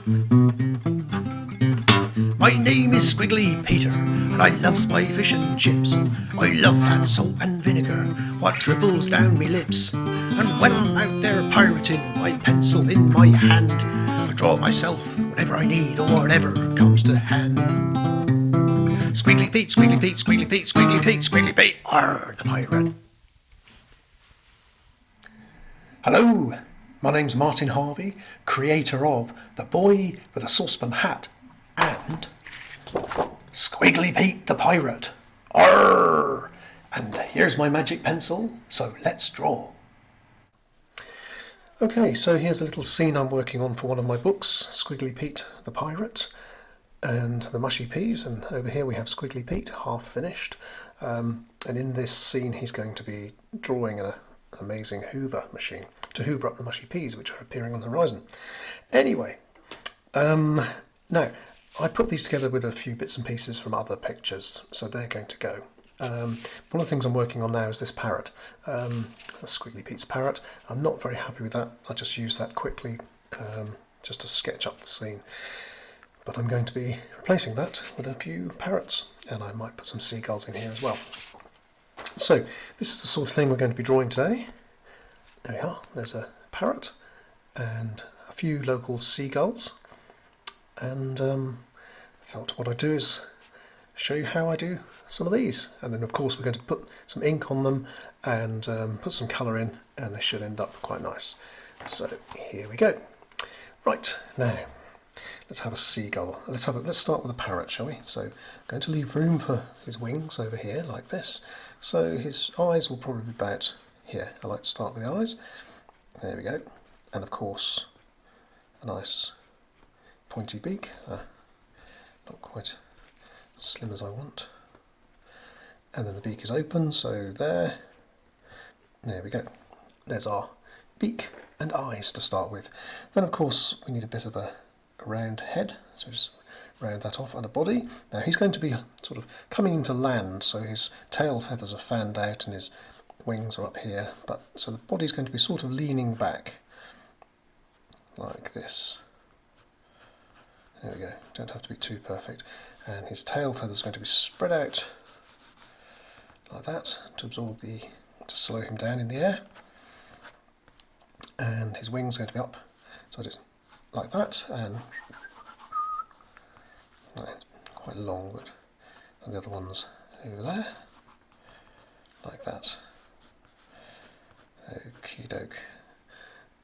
My name is Squiggly Peter, and I loves my fish and chips. I love that salt and vinegar, what dribbles down me lips. And when I'm out there pirating, my pencil in my hand, I draw myself whatever I need or whatever comes to hand. Squiggly Pete, Squiggly Pete, Squiggly Pete, Squiggly Pete, Squiggly Pete, the pirate. Hello, my name's Martyn Harvey, creator of The Boy with a Saucepan Hat and Squiggly Pete the Pirate. Arr! And here's my magic pencil, so let's draw. Okay, so here's a little scene I'm working on for one of my books, Squiggly Pete the Pirate and the Mushy Peas, and over here we have Squiggly Pete, half finished. And in this scene he's going to be drawing an amazing hoover machine to hoover up the mushy peas which are appearing on the horizon. Anyway, now I put these together with a few bits and pieces from other pictures, so they're going to go. One of the things I'm working on now is this parrot, that's Squiggly Pete's parrot. I'm not very happy with that. I just used that quickly just to sketch up the scene. But I'm going to be replacing that with a few parrots, and I might put some seagulls in here as well. So this is the sort of thing we're going to be drawing today. There we are, there's a parrot and a few local seagulls, and I thought what I'd do is show you how I do some of these, and then of course we're going to put some ink on them and put some colour in, and they should end up quite nice. So here we go. Right, now let's have a seagull. Let's start with a parrot, shall we? So I'm going to leave room for his wings over here like this. So his eyes will probably be about here. I like to start with the eyes. There we go. And of course a nice pointy beak. Not quite as slim as I want. And then the beak is open, so there we go. There's our beak and eyes to start with. Then of course we need a bit of a round head, so just round that off, and a body. Now he's going to be sort of coming into land, so his tail feathers are fanned out and his wings are up here, but so the body's going to be sort of leaning back like this. There we go, don't have to be too perfect. And his tail feathers are going to be spread out like that to to slow him down in the air. And his wings are going to be up, so just like that, and it's quite long, but and the other one's over there, like that. Okie doke.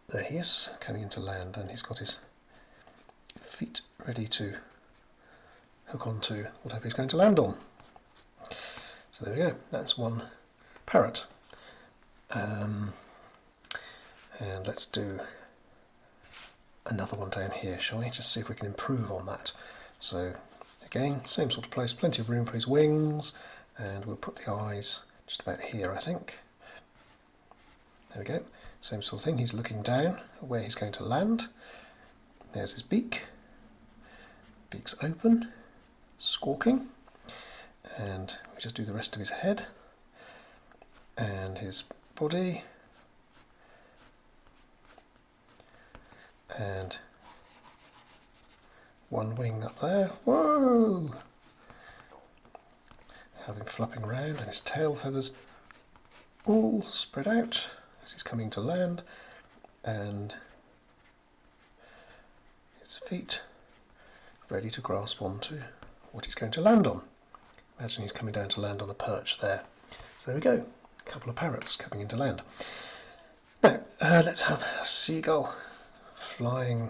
There he is, coming into land, and he's got his feet ready to hook onto whatever he's going to land on. So there we go, that's one parrot. And let's do another one down here, shall we? Just see if we can improve on that. So again, same sort of place, plenty of room for his wings, and we'll put the eyes just about here, I think. There we go, same sort of thing, he's looking down where he's going to land. There's his beak, beak's open, squawking, and we just do the rest of his head and his body, and one wing up there. Whoa! Have him flapping around, and his tail feathers all spread out as he's coming to land, and his feet ready to grasp onto what he's going to land on. Imagine he's coming down to land on a perch there. So there we go, a couple of parrots coming into land. Now let's have a seagull flying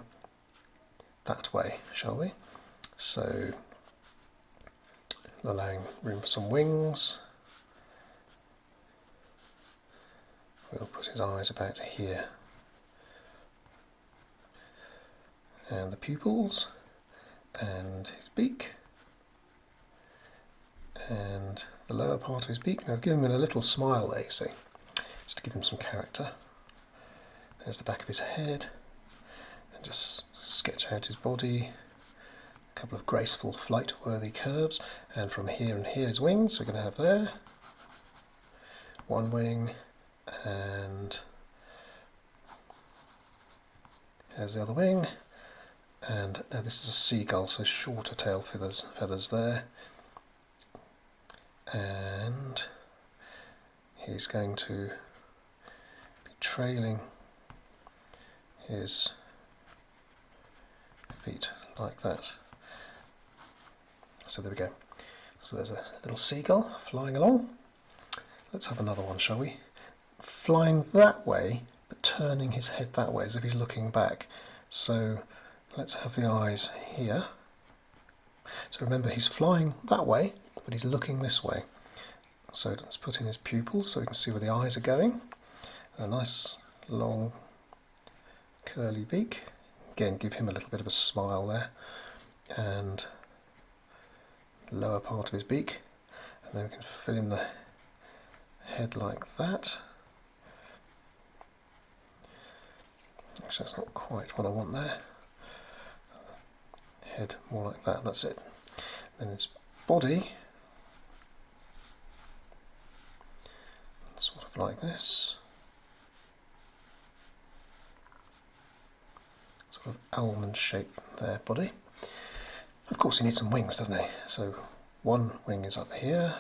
that way, shall we? So allowing room for some wings. We'll put his eyes about here, and the pupils, and his beak, and the lower part of his beak. Now I've given him a little smile there, you see, just to give him some character. There's the back of his head, and just sketch out his body, a couple of graceful flight-worthy curves, and from here and here his wings. We're going to have there one wing, and there's the other wing, And now this is a seagull, so shorter tail feathers there. And he's going to be trailing his feet like that. So there we go. So there's a little seagull flying along. Let's have another one, shall we? Flying that way, but turning his head that way as if he's looking back. So let's have the eyes here. So remember, he's flying that way, but he's looking this way. So let's put in his pupils so we can see where the eyes are going. A nice long curly beak. Again, give him a little bit of a smile there. And lower part of his beak. And then we can fill in the head like that. Actually, that's not quite what I want there. Head more like that, that's it. Then his body, sort of like this. Sort of almond shaped there, body. Of course he needs some wings, doesn't he? So one wing is up here,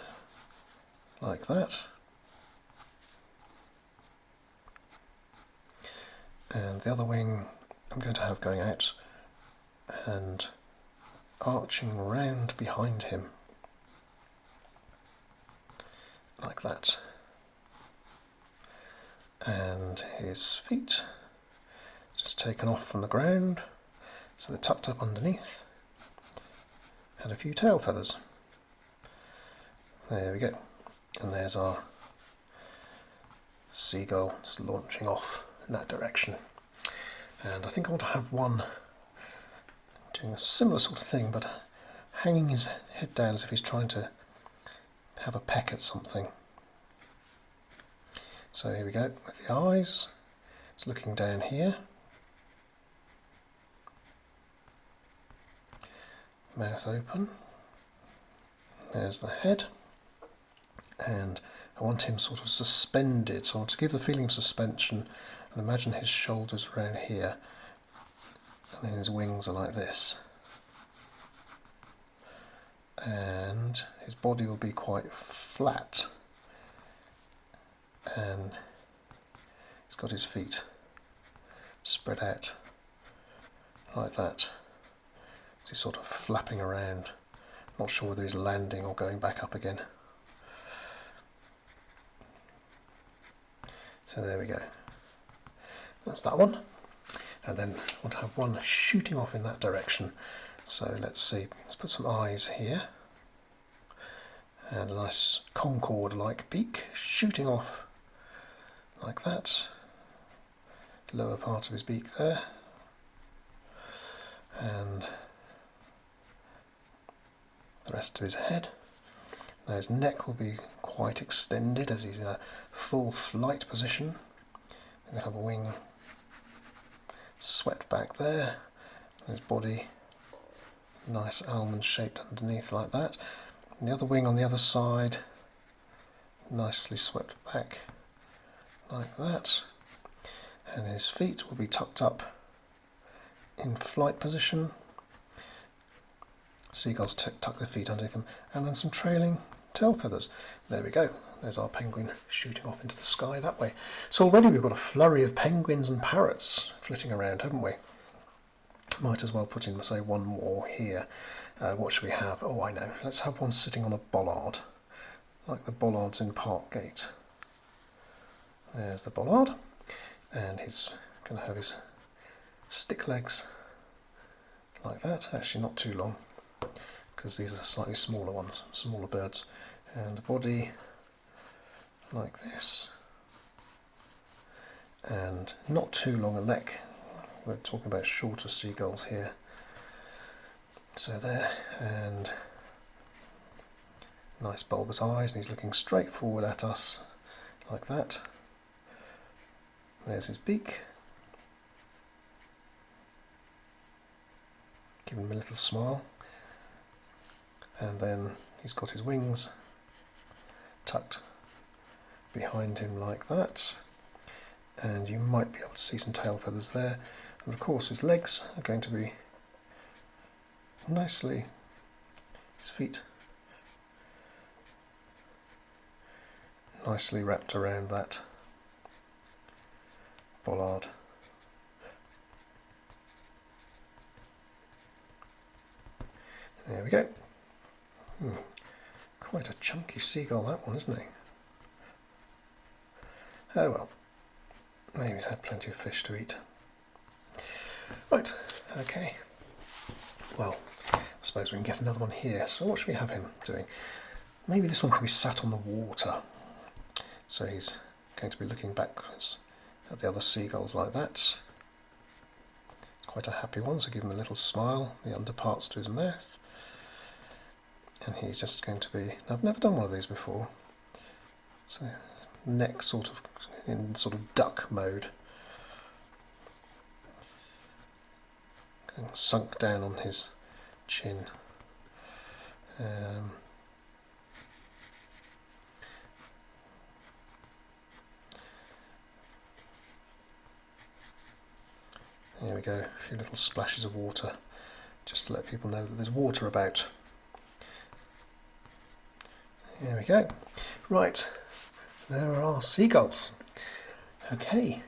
like that. And the other wing I'm going to have going out and arching round behind him, like that. And his feet just taken off from the ground, so they're tucked up underneath, and a few tail feathers. There we go. And there's our seagull just launching off in that direction. And I think I want to have one doing a similar sort of thing, but hanging his head down as if he's trying to have a peck at something. So here we go with the eyes. It's looking down here. Mouth open. There's the head. And I want him sort of suspended, so I want to give the feeling of suspension and imagine his shoulders around here, and then his wings are like this. And his body will be quite flat, and he's got his feet spread out like that. So he's sort of flapping around, not sure whether he's landing or going back up again. So there we go. That's that one. And then I want to have one shooting off in that direction. So let's see, let's put some eyes here. And a nice Concorde-like beak shooting off like that. Lower part of his beak there. And the rest of his head. Now his neck will be quite extended as he's in a full flight position. We're going to have a wing swept back there. His body nice almond shaped underneath like that. And the other wing on the other side nicely swept back like that. And his feet will be tucked up in flight position. Seagulls tuck their feet underneath them, and then some trailing tail feathers. There we go. There's our penguin shooting off into the sky that way. So already we've got a flurry of penguins and parrots flitting around, haven't we? Might as well put in, say, one more here. What should we have? Oh, I know. Let's have one sitting on a bollard, like the bollards in Parkgate. There's the bollard, and he's going to have his stick legs like that. Actually, not too long, because these are slightly smaller ones, smaller birds. And the body like this, and not too long a neck. We're talking about shorter seagulls here. So there, and nice bulbous eyes, and he's looking straight forward at us like that. There's his beak. Give him a little smile. And then he's got his wings tucked behind him like that. And you might be able to see some tail feathers there. And of course his legs are going to be nicely, his feet nicely wrapped around that bollard. There we go. Quite a chunky seagull, that one, isn't he? Oh well, maybe he's had plenty of fish to eat. Right, okay. Well, I suppose we can get another one here. So what should we have him doing? Maybe this one could be sat on the water. So he's going to be looking backwards at the other seagulls like that. Quite a happy one, so give him a little smile, the underparts to his mouth. And he's just going to be, I've never done one of these before, so neck sort of in sort of duck mode, and sunk down on his chin. There we go, a few little splashes of water, just to let people know that there's water about. There we go. Right, there are our seagulls. Okay,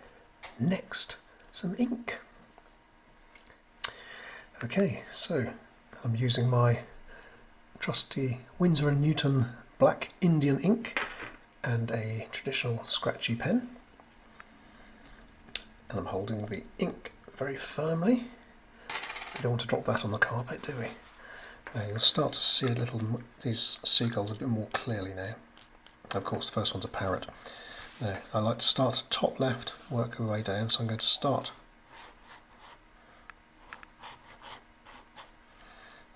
next, some ink. Okay, so I'm using my trusty Winsor & Newton black Indian ink and a traditional scratchy pen. And I'm holding the ink very firmly. We don't want to drop that on the carpet, do we? Now you'll start to see a little these seagulls a bit more clearly now. Of course, the first one's a parrot. Now, I like to start at top left, work our way down, so I'm going to start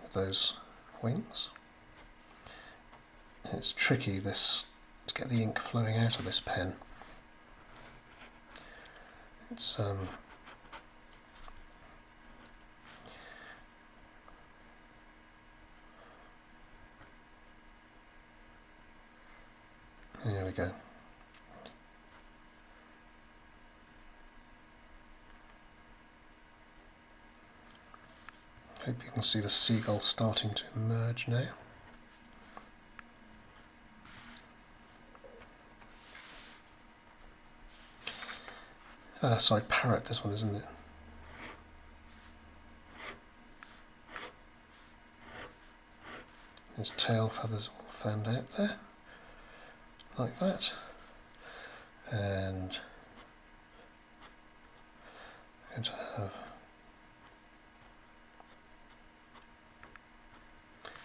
with those wings. And it's tricky to get the ink flowing out of this pen. It's there we go. Hope you can see the seagull starting to emerge now. Sorry, parrot, this one, isn't it? His tail feathers all fanned out there, like that. And I'm going to have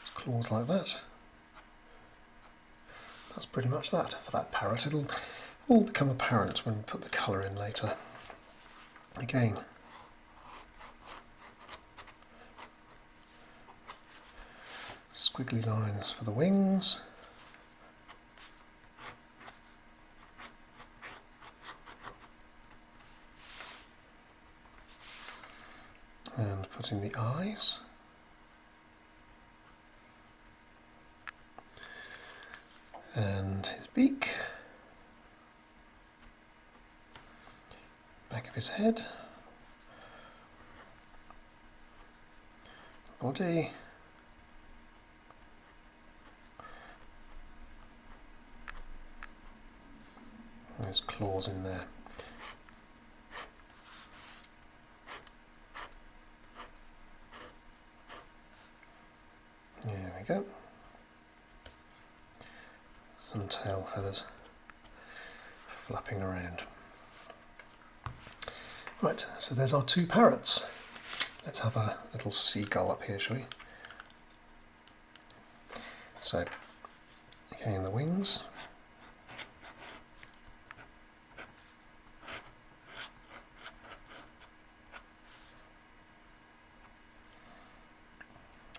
his claws like that. That's pretty much that for that parrot. It'll all become apparent when we put the colour in later. Again, squiggly lines for the wings. And put in the eyes. And his beak. Back of his head. Body. And his claws in there. There we go. Some tail feathers flapping around. Right, so there's our two parrots. Let's have a little seagull up here, shall we? So, again, the wings.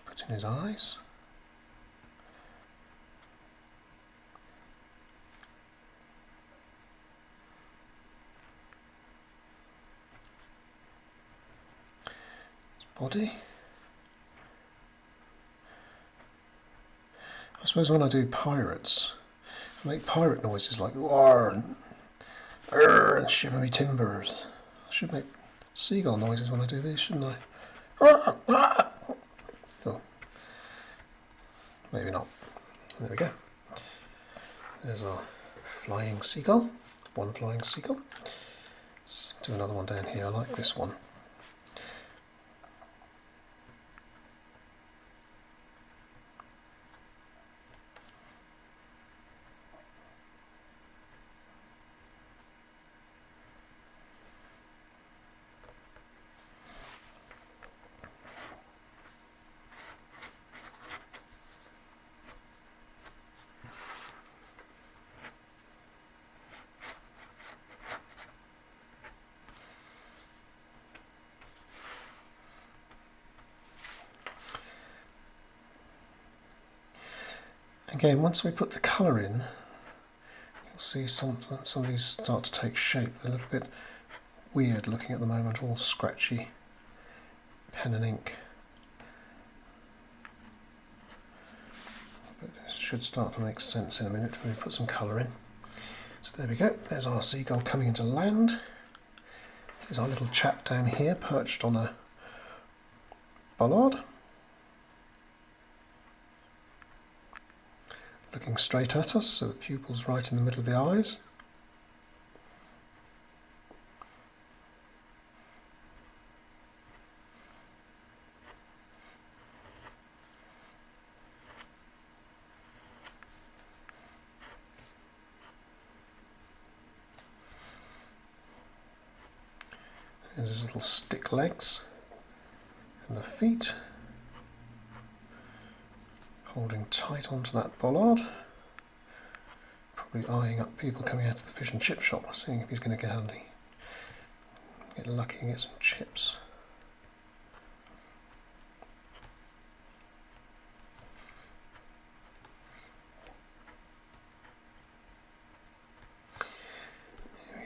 Put in his eyes. Body. I suppose when I do pirates, I make pirate noises like "war" and "arr" and "shiver me timbers." I should make seagull noises when I do these, shouldn't I? Oh, There we go. There's our flying seagull, one flying seagull. Let's do another one down here. I like this one. Again, once we put the colour in, you'll see some of these start to take shape. They're a little bit weird looking at the moment, all scratchy pen and ink. But it should start to make sense in a minute when we put some colour in. So there we go, there's our seagull coming into land. Here's our little chap down here perched on a bollard, looking straight at us, so the pupil's right in the middle of the eyes. There's his little stick legs and the feet, holding tight onto that bollard, probably eyeing up people coming out of the fish and chip shop, seeing if he's going to get handy, get lucky and get some chips.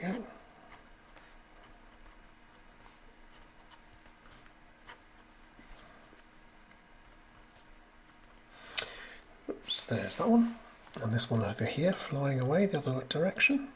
Here we go. Oops, there's that one, and this one over here flying away the other direction.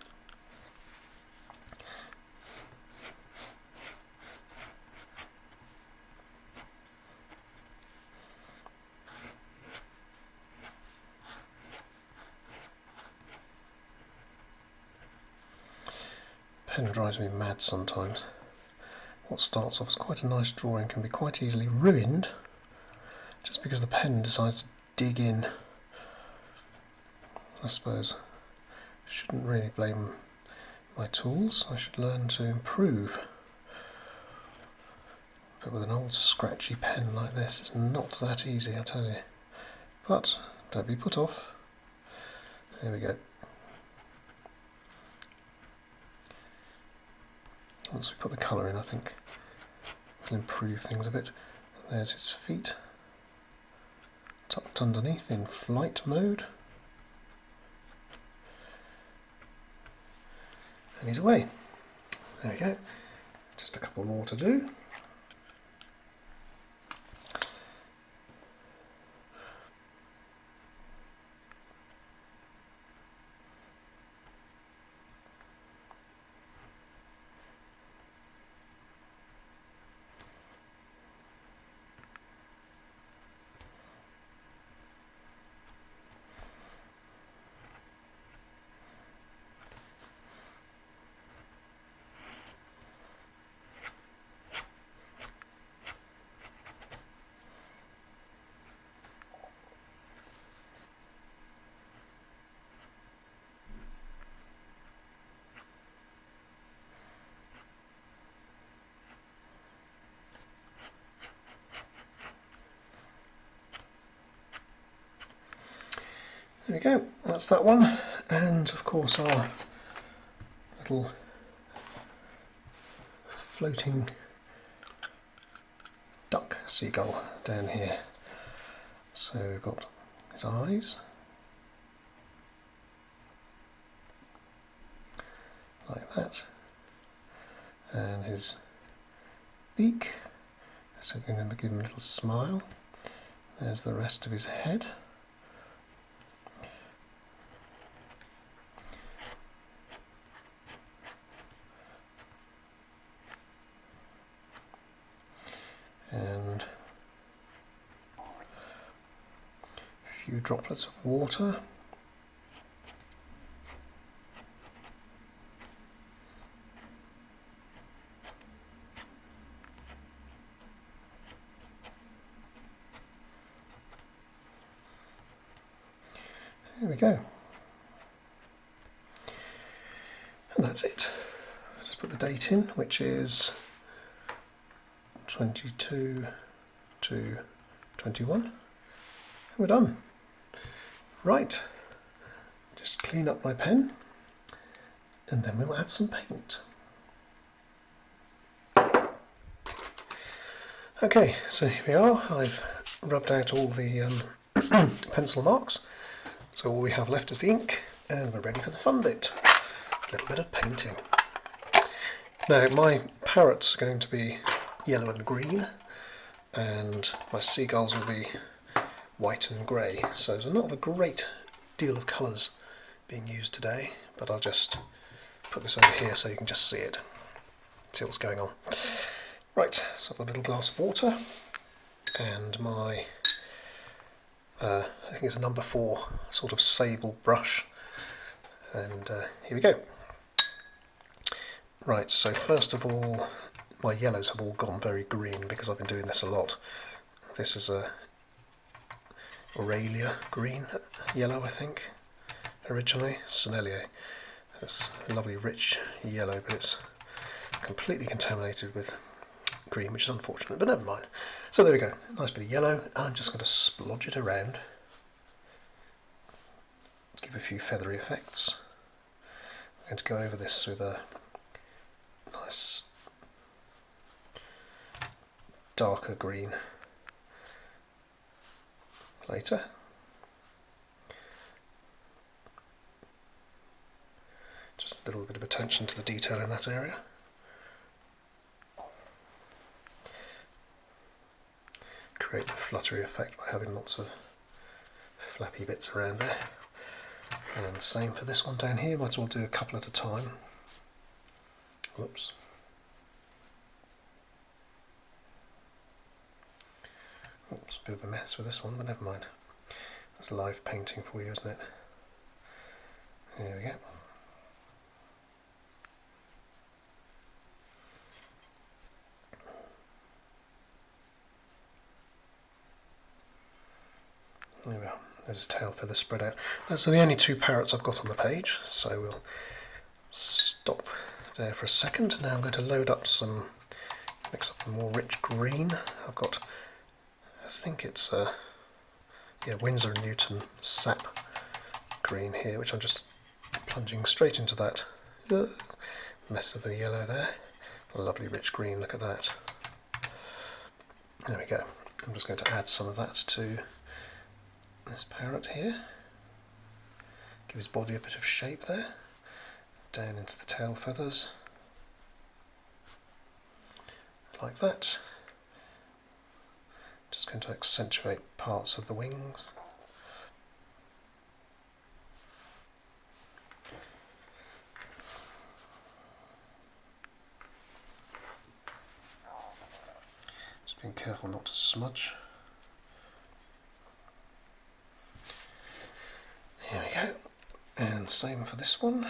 Pen drives me mad sometimes. What starts off as quite a nice drawing can be quite easily ruined just because the pen decides to dig in. I suppose I shouldn't really blame my tools, I should learn to improve. But with an old scratchy pen like this, it's not that easy, I tell you. But don't be put off. There we go. Once we put the colour in, I think it'll improve things a bit. There's his feet, tucked underneath in flight mode. And he's away. There we go. Just a couple more to do. There we go, that's that one, and of course our little floating duck seagull down here. So we've got his eyes, like that, and his beak, so we're going to give him a little smile. There's the rest of his head. And few droplets of water. There we go. And that's it. Just put the date in, which is 22 to 21. And we're done. Right. Just clean up my pen and then we'll add some paint. Okay, so here we are. I've rubbed out all the pencil marks. So all we have left is the ink, and we're ready for the fun bit. A little bit of painting. Now my parrots are going to be yellow and green, and my seagulls will be white and grey. So there's not a great deal of colours being used today, but I'll just put this over here so you can just see it. See what's going on. Right, so I've got a little glass of water, and my I think it's a number 4 sort of sable brush, and here we go. Right, so first of all, my yellows have all gone very green because I've been doing this a lot. This is a Aurelia green yellow, I think, originally. Sennelier. It's a lovely rich yellow, but it's completely contaminated with green, which is unfortunate, but never mind. So there we go, nice bit of yellow, and I'm just going to splodge it around. Let's give a few feathery effects. I'm going to go over this with a nice darker green later. Just a little bit of attention to the detail in that area. Create the fluttery effect by having lots of flappy bits around there. And same for this one down here, might as well do a couple at a time. Whoops. Oops, a bit of a mess with this one, but never mind. That's live painting for you, isn't it? There we go. There we are. There's his tail feather spread out. Those are the only 2 parrots I've got on the page, so we'll stop there for a second. Now I'm going to load up some, mix up a more rich green. I've got, I think it's Winsor & Newton sap green here, which I'm just plunging straight into that mess of a yellow there. A lovely rich green, look at that. There we go. I'm just going to add some of that to this parrot here. Give his body a bit of shape there. Down into the tail feathers. Like that. Just going to accentuate parts of the wings. Just being careful not to smudge. There we go. And same for this one.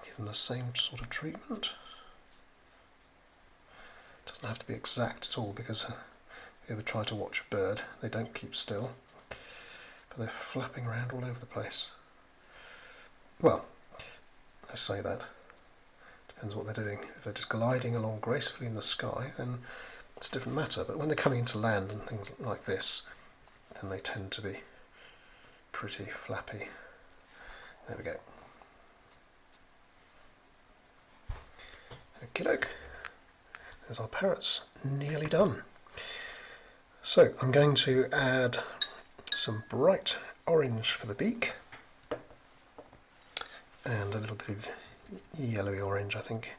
Give them the same sort of treatment. Doesn't have to be exact at all, because if you ever try to watch a bird, they don't keep still, but they're flapping around all over the place. Well, I say that. Depends what they're doing. If they're just gliding along gracefully in the sky, then it's a different matter. But when they're coming into land and things like this, then they tend to be pretty flappy. There we go. Okie doke. There's our parrots, nearly done. So I'm going to add some bright orange for the beak and a little bit of yellowy orange, I think,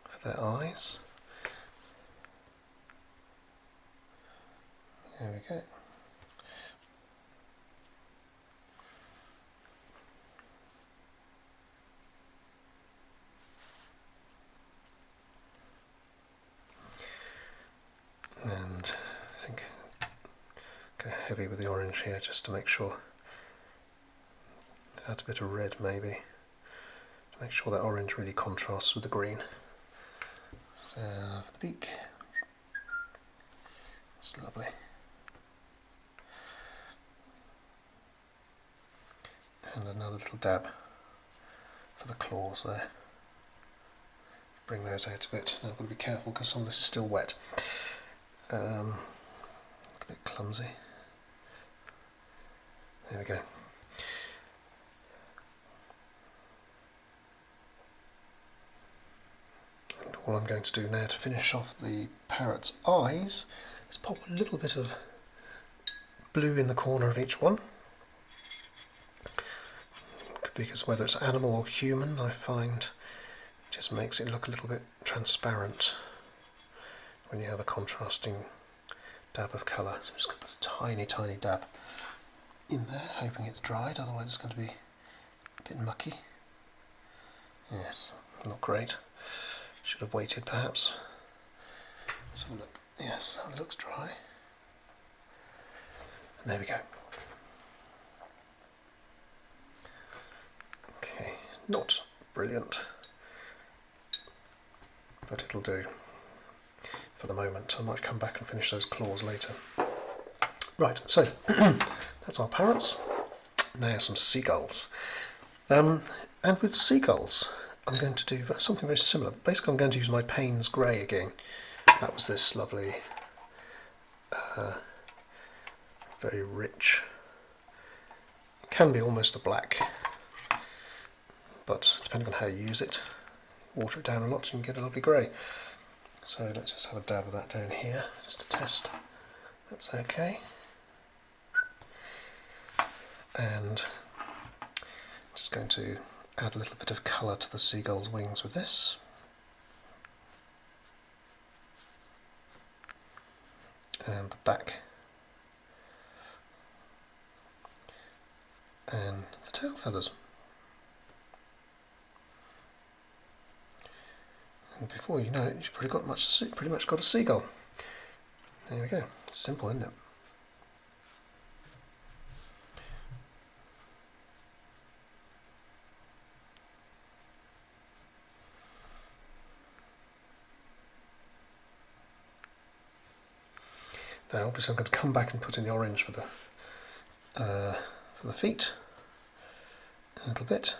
for their eyes. There we go. And I think go heavy with the orange here, just to make sure. Add a bit of red maybe, to make sure that orange really contrasts with the green. So for the beak, that's lovely. And another little dab for the claws there. Bring those out a bit. Now I've got to be careful because some of this is still wet. A bit clumsy. There we go. And all I'm going to do now to finish off the parrot's eyes is pop a little bit of blue in the corner of each one. Because whether it's animal or human, I find it just makes it look a little bit transparent when you have a contrasting dab of colour. So I'm just going to put a tiny, tiny dab in there, hoping it's dried, otherwise it's going to be a bit mucky. Yes, not great. Should have waited perhaps. So look, yes, that looks dry. And there we go. Okay, not brilliant, but it'll do for the moment. I might come back and finish those claws later. Right, so that's our parrots. Now some seagulls. And with seagulls, I'm going to do something very similar. Basically, I'm going to use my Payne's Grey again. That was this lovely, very rich, can be almost a black, but depending on how you use it, water it down a lot and you get a lovely grey. So let's just have a dab of that down here, just to test that's okay. And I'm just going to add a little bit of colour to the seagull's wings with this. And the back. And the tail feathers. And before you know it, you've pretty much got a seagull. There we go. It's simple, isn't it? Now, obviously, I'm going to come back and put in the orange for the feet a little bit.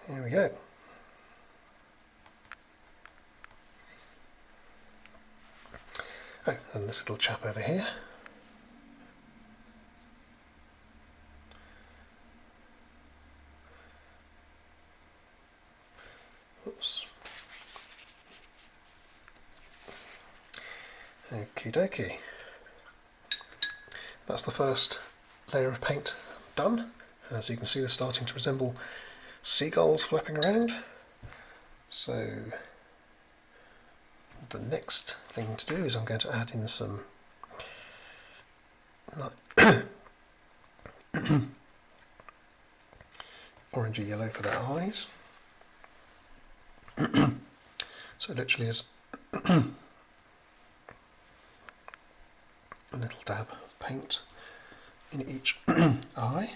There we go. Oh, and this little chap over here. Oops. Okie dokie. That's the first layer of paint done. As you can see, they're starting to resemble seagulls flapping around. So the next thing to do is I'm going to add in some orangey yellow for their eyes. So literally is a little dab of paint in each eye.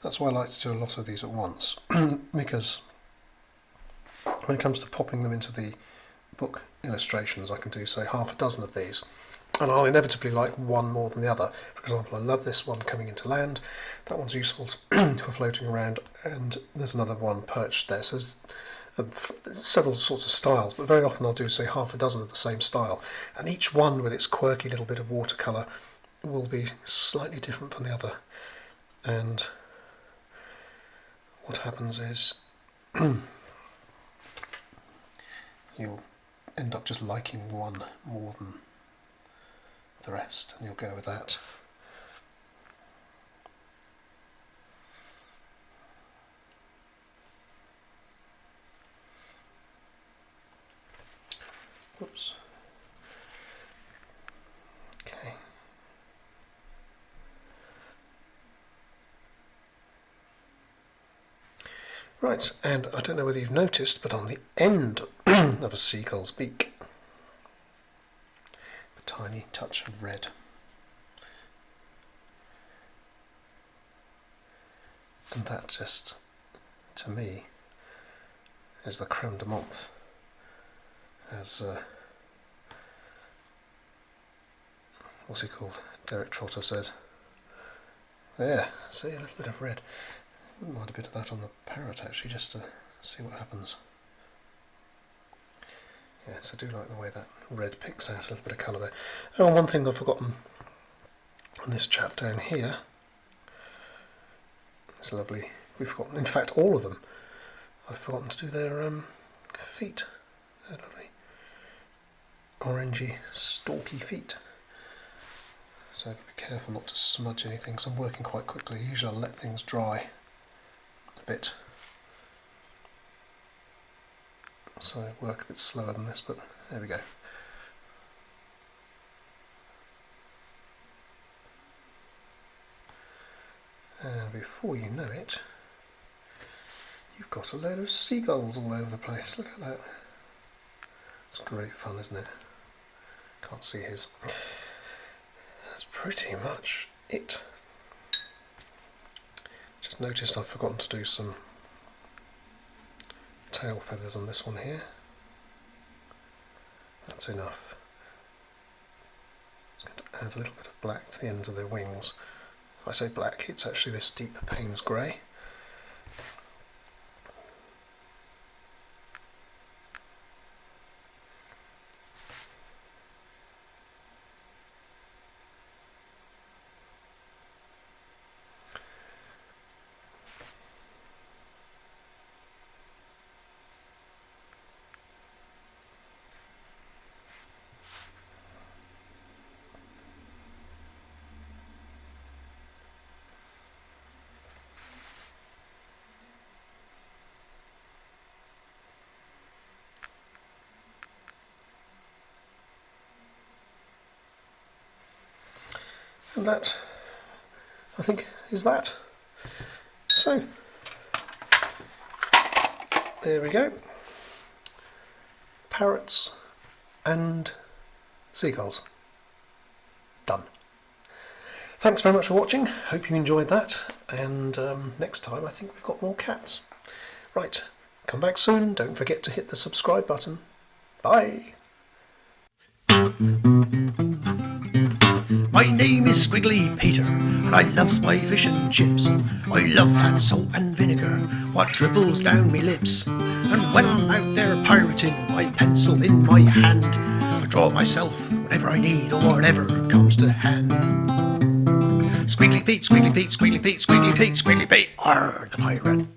That's why I like to do a lot of these at once, because when it comes to popping them into the book illustrations, I can do, say, half a dozen of these, and I'll inevitably like one more than the other. For example, I love this one coming into land. That one's useful for floating around, and there's another one perched there. So there's several sorts of styles, but very often I'll do, say, half a dozen of the same style, and each one with its quirky little bit of watercolour will be slightly different from the other. and what happens is you'll end up just liking one more than the rest, and you'll go with that. Whoops. Okay. Right, and I don't know whether you've noticed, but on the end of a seagull's beak, a tiny touch of red. And that just, to me, is the creme de menthe, as what's he called? Derek Trotter says. There, see, a little bit of red. I wouldn't mind a bit of that on the parrot actually, just to see what happens. Yes, I do like the way that red picks out a little bit of colour there. Oh, and one thing I've forgotten on this chap down here. It's lovely. We've forgotten, in fact, all of them. I've forgotten to do their feet. They're lovely. Orangey, stalky feet. So I've got to be careful not to smudge anything, because I'm working quite quickly. Usually I'll let things dry a bit. So I work a bit slower than this, but there we go. And before you know it, you've got a load of seagulls all over the place. Look at that. It's great fun, isn't it? Can't see his. That's pretty much it. Just noticed I've forgotten to do some tail feathers on this one here. That's enough. I'm going to add a little bit of black to the ends of their wings. If I say black, it's actually this deep Payne's grey. And that, I think, is that. So, there we go. Parrots and seagulls. Done. Thanks very much for watching. Hope you enjoyed that. And next time I think we've got more cats. Right, come back soon. Don't forget to hit the subscribe button. Bye. My name is Squiggly Peter, and I loves my fish and chips. I love that salt and vinegar, what dribbles down me lips. And when I'm out there pirating, my pencil in my hand, I draw myself whatever I need or whatever comes to hand. Squiggly Pete, Squiggly Pete, Squiggly Pete, Squiggly Pete, Squiggly Pete, the pirate.